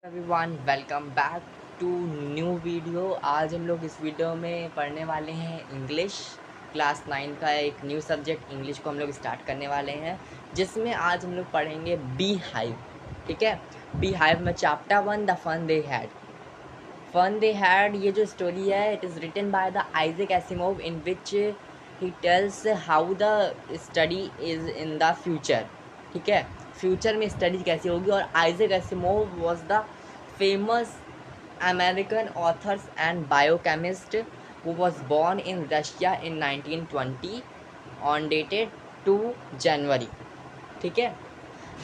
Everyone welcome back to new video. आज हम लोग इस वीडियो में पढ़ने वाले हैं इंग्लिश क्लास 9 का एक न्यू सब्जेक्ट इंग्लिश को हम लोग स्टार्ट करने वाले हैं, जिसमें आज हम लोग पढ़ेंगे बी हाइव। ठीक है, बी हाइव में chapter 1 the fun they had. Fun they had ये जो स्टोरी है, it is written by the Isaac Asimov in which he tells how the study is in the future. ठीक है, future में study कैसी होगी। और Isaac Asimov was the famous American author and biochemist who was born in Russia in 1920 on dated 2 जनवरी। ठीक है,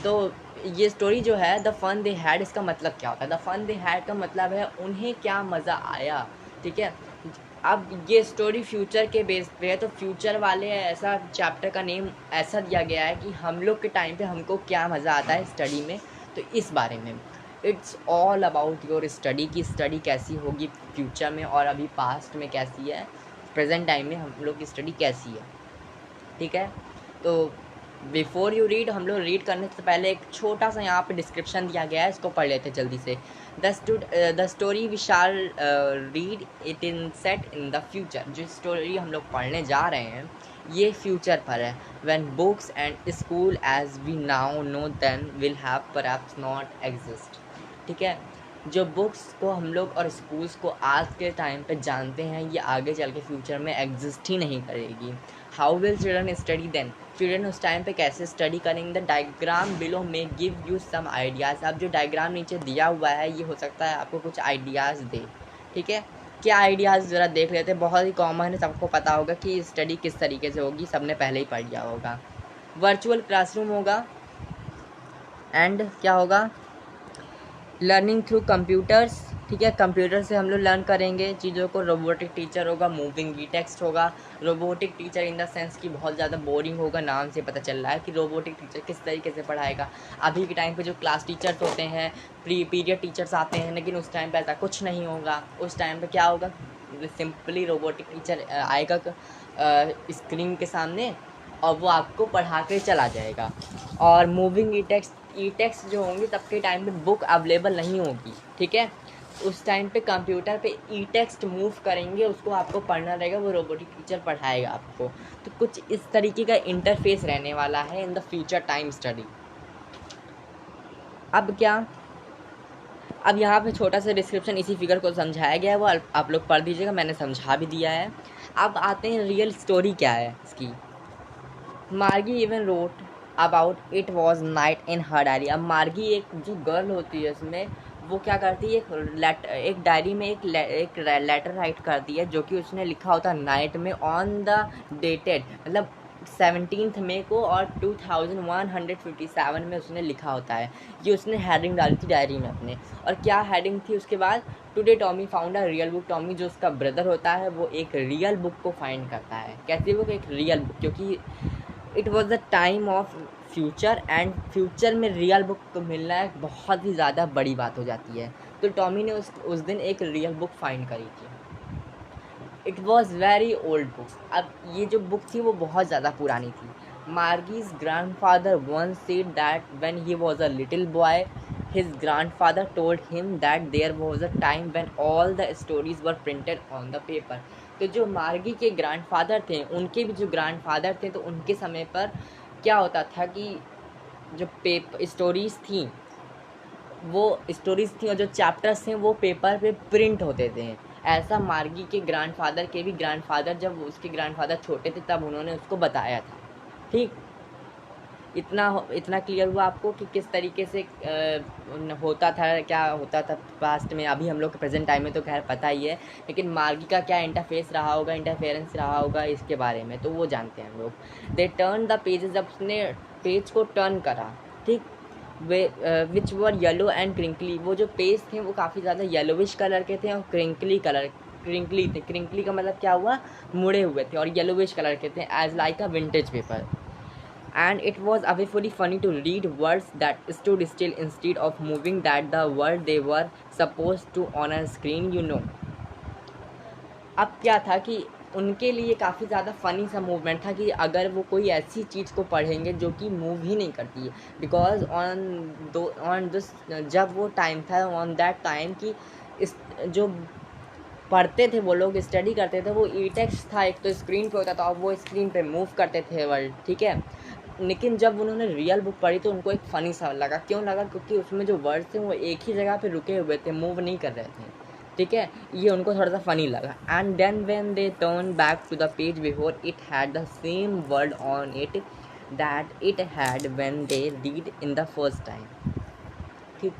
तो ये स्टोरी जो है द फन दे हैड, इसका मतलब क्या होता है? द फन दे हैड का मतलब है उन्हें क्या मज़ा आया। ठीक है, अब ये स्टोरी फ्यूचर के बेस पे है, तो फ्यूचर वाले ऐसा चैप्टर का नेम ऐसा दिया गया है कि हम लोग के टाइम पे हमको क्या मज़ा आता है स्टडी में, तो इस बारे में it's all about your study की स्टडी कैसी होगी फ्यूचर में और अभी पास्ट में कैसी है, प्रेजेंट टाइम में हम लोग की स्टडी कैसी है। ठीक है, तो बिफोर यू रीड, हम लोग रीड करने से पहले एक छोटा सा यहाँ पे डिस्क्रिप्शन दिया गया है, इसको पढ़ लेते जल्दी से। The story we shall read it in set in the future. जो स्टोरी हम लोग पढ़ने जा रहे हैं ये फ्यूचर पर है। When books and school as we now know them will have perhaps not exist. ठीक है, जो बुक्स को हम लोग और स्कूल्स को आज के टाइम पे जानते हैं, ये आगे चल के फ्यूचर में एग्जिस्ट ही नहीं करेगी। How will children study then? Children उस टाइम पे कैसे स्टडी करेंगे? द डायग्राम बिलो में गिव यू सम आइडियाज़। अब जो डायग्राम नीचे दिया हुआ है ये हो सकता है आपको कुछ आइडियाज़ दे। ठीक है, क्या आइडियाज़ ज़रा देख लेते हैं। बहुत ही कॉमन है, सबको पता होगा कि स्टडी किस तरीके से होगी, सबने पहले ही पढ़ लिया होगा। वर्चुअल क्लासरूम होगा एंड क्या होगा? Learning through computers. ठीक है, कंप्यूटर से हम लोग लर्न करेंगे चीज़ों को। रोबोटिक टीचर होगा, मूविंग ई टेक्स्ट होगा। Robotic teacher in the sense कि बहुत ज़्यादा बोरिंग होगा, नाम से पता चल रहा है कि रोबोटिक टीचर किस तरीके से पढ़ाएगा। अभी के टाइम पे जो क्लास टीचर्स होते हैं, पीरियड टीचर्स आते हैं, लेकिन उस टाइम पे ऐसा कुछ नहीं होगा। उस टाइम पे क्या होगा? सिंपली रोबोटिक टीचर आएगा स्क्रीन के सामने और वो आपको पढ़ा के चला जाएगा। और मूविंग ई टेक्स्ट जो होंगे तब के टाइम पे बुक अवेलेबल नहीं होगी। ठीक है, उस टाइम पे कंप्यूटर पे ई टेक्स्ट मूव करेंगे, उसको आपको पढ़ना रहेगा, वो रोबोटिक टीचर पढ़ाएगा आपको। तो कुछ इस तरीके का इंटरफेस रहने वाला है इन द फ्यूचर टाइम स्टडी। अब क्या, अब यहाँ पे छोटा सा डिस्क्रिप्शन इसी फिगर को समझाया गया है, वो आप लोग पढ़ दीजिएगा, मैंने समझा भी दिया है। अब आते हैं रियल स्टोरी क्या है इसकी। मार्गी even wrote about it was night in her diary. अब मार्गी एक जो गर्ल होती है उसमें, वो क्या करती है, एक डायरी में एक लेटर राइट करती है, जो कि उसने लिखा होता है नाइट में ऑन द डेटेड, मतलब 17 मई को, और 2157 में उसने लिखा होता है। ये उसने हेडिंग डाली थी डायरी में अपने। और क्या हेडिंग थी उसके बाद? Today Tommy found a real book. Tommy जो उसका ब्रदर होता है वो एक रियल बुक को फाइंड करता है। कैसी बुक? एक रियल बुक, क्योंकि it was the time of future and future में रियल बुक को मिलना एक बहुत ही ज़्यादा बड़ी बात हो जाती है। तो टॉमी ने उस दिन एक रियल बुक फाइंड करी थी। It was very old book. अब ये जो बुक थी वो बहुत ज़्यादा पुरानी थी। Margie's grandfather one said that when he was a little boy his grandfather told him that there was a time when all the stories were printed on the paper। तो जो मार्गी के ग्रैंडफादर थे, उनके भी जो grandfather थे, तो उनके समय पर क्या होता था कि जो स्टोरीज़ थी, वो स्टोरीज़ थी और जो चैप्टर्स थे वो पेपर पे प्रिंट होते थे। ऐसा मार्गी के ग्रैंडफादर के भी ग्रैंडफादर, जब उसके ग्रैंडफादर छोटे थे तब उन्होंने उसको बताया था। ठीक, इतना क्लियर हुआ आपको कि किस तरीके से होता था, क्या होता था पास्ट में। अभी हम लोग के प्रेजेंट टाइम में तो खैर पता ही है, लेकिन मार्गी का क्या इंटरफेरेंस रहा होगा इसके बारे में तो वो जानते हैं हम लोग। दे टर्न द पेजेस, जब उसने पेज को टर्न करा, ठीक, विच वर येलो एंड क्रिंकली। वो जो पेज थे वो काफ़ी ज़्यादा येलोविश कलर के थे और क्रिंकली थे। क्रिंकली का मतलब क्या हुआ? मुड़े हुए थे, और येलोविश कलर के थे, as like a vintage paper. And it was awfully funny to read words that stood still instead of moving, that the word they were supposed to on a screen, you know। अब क्या था कि उनके लिए काफ़ी ज़्यादा funny सा movement था कि अगर वो कोई ऐसी चीज़ को पढ़ेंगे जो कि मूव ही नहीं करती है, बिकॉज ऑन दिस, जब वो टाइम था ऑन दैट टाइम कि इस जो पढ़ते थे वो लोग, स्टडी करते थे, वो ई टेक्स्ट था, एक तो स्क्रीन पे होता था और वो स्क्रीन पे मूव करते थे वर्ड, ठीक है। लेकिन जब उन्होंने रियल बुक पढ़ी तो उनको एक फ़नी सा लगा। क्यों लगा? क्योंकि उसमें जो वर्ड्स थे वो एक ही जगह पे रुके हुए थे, मूव नहीं कर रहे थे, ठीक है। ये उनको थोड़ा सा फ़नी लगा। And then when they turn back to the page before, it had the same word on it that it had when they read in the first time, ठीक।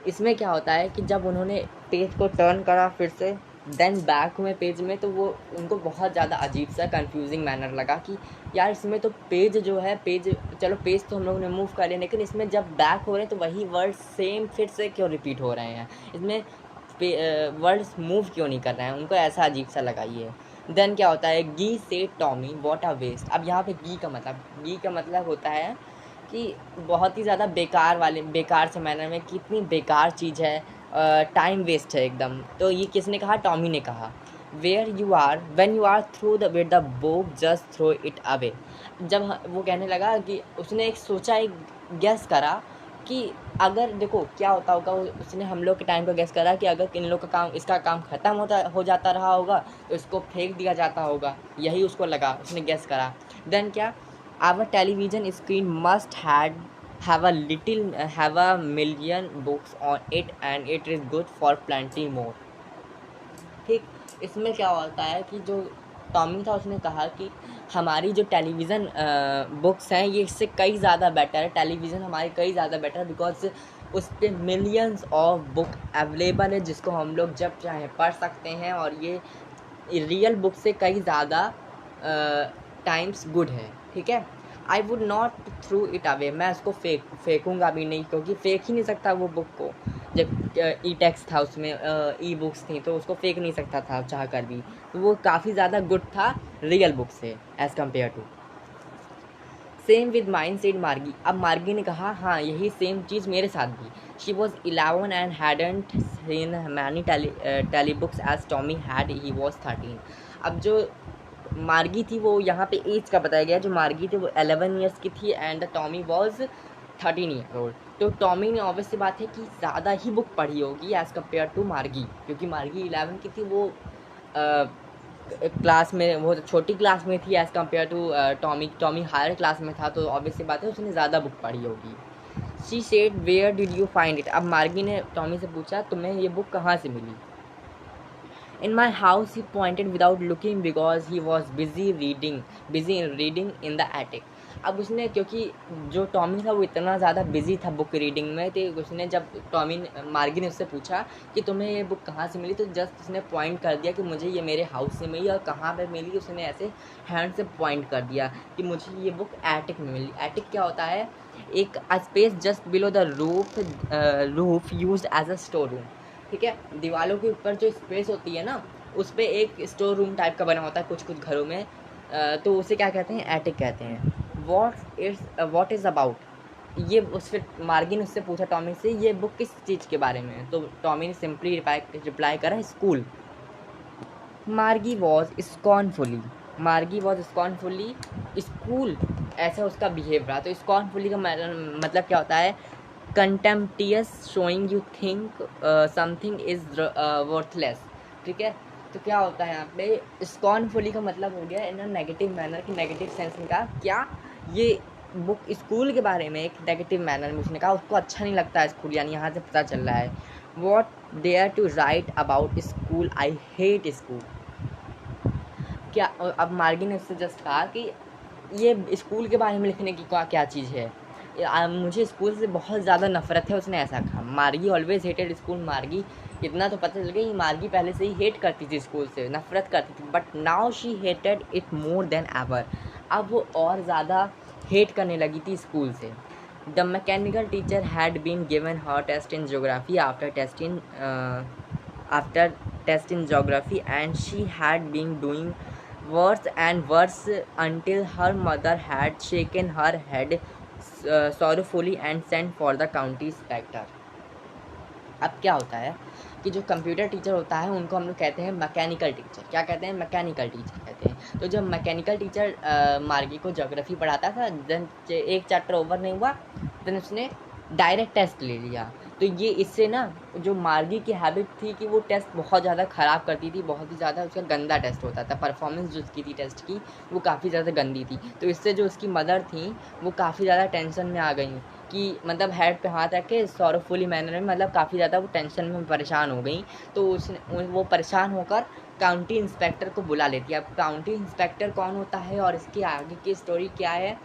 इसमें क्या होता है कि जब उन्होंने पेज को टर्न करा फिर से, देन बैक हुए पेज में, तो वो उनको बहुत ज़्यादा अजीब सा कंफ्यूजिंग मैनर लगा कि यार इसमें तो पेज जो है, पेज, चलो पेज तो हम लोगों ने मूव कर लिया, लेकिन इसमें जब बैक हो रहे हैं तो वही वर्ड सेम फिर से क्यों रिपीट हो रहे हैं, इसमें वर्ड्स मूव क्यों नहीं कर रहे हैं, उनको ऐसा अजीब सा लगा ये। देन क्या होता है, गी से टॉमी व्हाट अ वेस्ट। अब यहाँ पे गी का मतलब होता है कि बहुत ही ज़्यादा बेकार से मैनर में, कितनी बेकार चीज़ है, टाइम वेस्ट है एकदम। तो ये किसने कहा? टॉमी ने कहा। When you are through the with the book just throw it away. जब वो कहने लगा कि उसने एक सोचा, एक गेस करा कि अगर देखो क्या होता होगा, उसने हम लोग के टाइम को गेस करा कि अगर इन लोग का काम, इसका काम ख़त्म हो जाता रहा होगा तो इसको फेंक दिया जाता होगा, यही उसको लगा, उसने गेस करा। देन क्या, our television screen must have a million books on it and it is good for plenty more, ठीक। इसमें क्या होता है कि जो टॉमी था उसने कहा कि हमारी जो टेलीविज़न बुक्स हैं ये इससे कई ज़्यादा बेटर है, टेलीविज़न हमारी कई ज़्यादा बेटर है, बिकॉज उस पर मिलियंस ऑफ बुक अवेलेबल है जिसको हम लोग जब चाहें पढ़ सकते हैं, और ये रियल बुक से कई ज़्यादा टाइम्स गुड है, ठीक है। I would not through it away, मैं उसको फेंकूँगा भी नहीं, क्योंकि फेंक ही नहीं सकता वो बुक को, जब ई टेक्स्ट था उसमें, ई बुक्स थी तो उसको फेंक नहीं सकता था चाह कर भी, तो वो काफ़ी ज़्यादा गुड था रियल बुक से as compare to. Same with mine said Margie. अब मार्गी ने कहा हाँ यही सेम चीज़ मेरे साथ भी। She was 11 and hadn't seen many telebooks as Tommy had, he was 13। अब जो मार्गी थी वो यहाँ पे एज का बताया गया, जो मार्गी थी वो 11 ईयर्स की थी and Tommy was 13 year old. तो टॉमी ने ऑब्वियस सी बात है कि ज़्यादा ही बुक पढ़ी होगी एज़ कम्पेयर टू मार्गी, क्योंकि मार्गी 11 की थी, वो क्लास में, वो छोटी क्लास में थी as compare to Tommy higher class में था, तो ऑब्वियस सी बात है उसने ज़्यादा बुक पढ़ी होगी। She said where did you find it. अब मार्गी ने टॉमी से पूछा तुम्हें ये बुक कहाँ से मिली। In my house, he pointed without looking because he was busy in reading in the attic. अब उसने, क्योंकि जो टॉमी था वो इतना ज़्यादा बिजी था बुक रीडिंग में, तो उसने, जब मार्गी ने उससे पूछा कि तुम्हें ये बुक कहाँ से मिली, तो जस्ट उसने पॉइंट कर दिया कि मुझे ये मेरे हाउस से मिली, और कहाँ पे मिली उसने ऐसे हैंड से पॉइंट कर दिया कि मुझे ये बुक एटिक में मिली। एटिक क्या होता है? एक space just below the roof used as a store room, ठीक है। दीवारों के ऊपर जो स्पेस होती है ना, उस पर एक स्टोर रूम टाइप का बना होता है कुछ घरों में, तो उसे क्या कहते हैं? एटिक कहते हैं। वॉट इज़ अबाउट, ये उस फिर मार्गी ने उससे पूछा टॉमी से ये बुक किस चीज़ के बारे में है, तो टॉमी ने सिंपली रिप्लाई करा स्कूल। मार्गी वॉज स्कॉर्नफुली स्कूल, ऐसा उसका बिहेव रहा। तो स्कॉर्नफुली का मतलब क्या होता है? Contemptuous, showing you think something is worthless, ठीक है। तो क्या होता है यहाँ पे? स्कॉर्नफुली का मतलब हो गया इन अ नेगेटिव मैनर, कि नेगेटिव सेंस में कहा क्या ये बुक स्कूल के बारे में, एक नेगेटिव मैनर में उसने कहा उसको अच्छा नहीं लगता है स्कूल, यानी यहाँ से पता चल रहा है what there to write about school, I hate school. क्या अब मार्गी ने उससे जस्ट कहा कि ये स्कूल के बारे में लिखने की क्या चीज़ है, मुझे स्कूल से बहुत ज़्यादा नफरत है, उसने ऐसा कहा। मार्गी ऑलवेज हेटेड स्कूल। मार्गी, इतना तो पता चल गया कि मार्गी पहले से ही हेट करती थी स्कूल से, नफरत करती थी, but now she hated it more than ever. अब वो और ज़्यादा हेट करने लगी थी स्कूल से। The mechanical teacher had been given her test in geography after test in geography and she had been doing worse and worse until her mother had shaken her head sorrowfully and sent for the county inspector. अब क्या होता है कि जो computer teacher होता है उनको हम लोग कहते हैं मैकेनिकल टीचर। क्या कहते हैं? मैकेनिकल टीचर कहते तो जब मैकेनिकल टीचर मार्गी को ज्योग्राफी पढ़ाता था, देन एक चैप्टर ओवर नहीं हुआ, देन उसने डायरेक्ट टेस्ट ले लिया। तो ये इससे ना जो मार्गी की हैबिट थी कि वो टेस्ट बहुत ज़्यादा ख़राब करती थी, बहुत ही ज़्यादा उसका गंदा टेस्ट होता था, परफॉर्मेंस जो उसकी थी टेस्ट की वो काफ़ी ज़्यादा गंदी थी। तो इससे जो उसकी मदर थी वो काफ़ी ज़्यादा टेंशन में आ गई कि मतलब हेड पे हाथ रख के सॉरोफुली मैनर में, मतलब काफ़ी ज़्यादा वो टेंशन में परेशान हो गई। तो उसने वो परेशान होकर काउंटी इंस्पेक्टर को बुला लेती है। अब काउंटी इंस्पेक्टर कौन होता है और इसकी आगे की स्टोरी क्या है,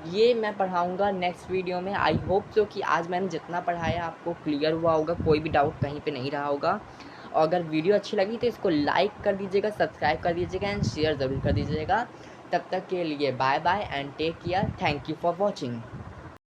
ये मैं पढ़ाऊँगा नेक्स्ट वीडियो में। आई होप सो कि आज मैंने जितना पढ़ाया आपको क्लियर हुआ होगा, कोई भी डाउट कहीं पे नहीं रहा होगा। और अगर वीडियो अच्छी लगी तो इसको लाइक कर दीजिएगा, सब्सक्राइब कर दीजिएगा एंड शेयर ज़रूर कर दीजिएगा। तब तक के लिए bye bye and take care. Thank you for watching.